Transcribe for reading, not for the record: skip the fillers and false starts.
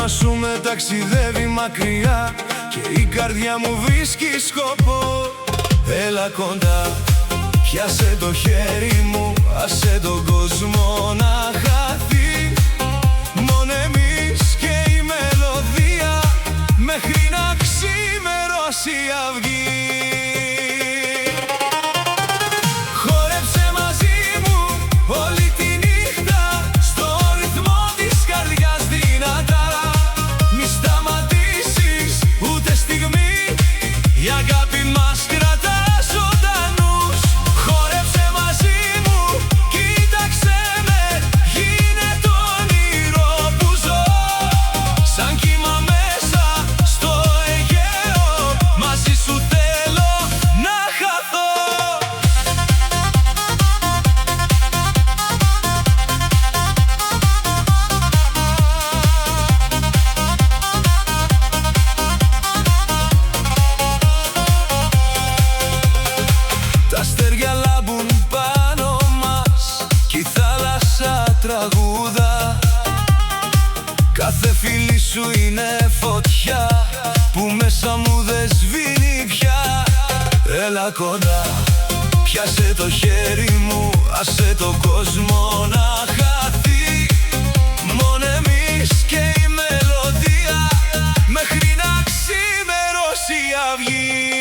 σου με ταξιδεύει μακριά και η καρδιά μου βρίσκει σκοπό. Έλα κοντά, πιάσε το χέρι μου, άσε τον κόσμο να χαθεί. Μόνο εμείς και η μελωδία, μέχρι να ξημερώσει η αυγή. Χόρεψε μαζί μου όλη τη νύχτα, στο ρυθμό της καρδιάς δυνατά. Μη σταματήσεις ούτε στιγμή, η αγάπη μας κρατά ζωντανούς. Χόρεψε μαζί μου, κοίταξε με, γίνε το όνειρο που ζω. Σαν κύμα μέσα στο Αιγαίο, μαζί σου θέλω να χαθώ. Τα αστέρια λάμπουν πάνω μας κι η θάλασσα τραγούδα. Κάθε φίλη σου είναι φωτιά που μέσα μου δεν σβήνει πια. Έλα κοντά, πιάσε το χέρι μου, άσε τον κόσμο να χαθεί. Μόνο εμείς και η μελωδία, μέχρι να ξημερώσει η αυγή.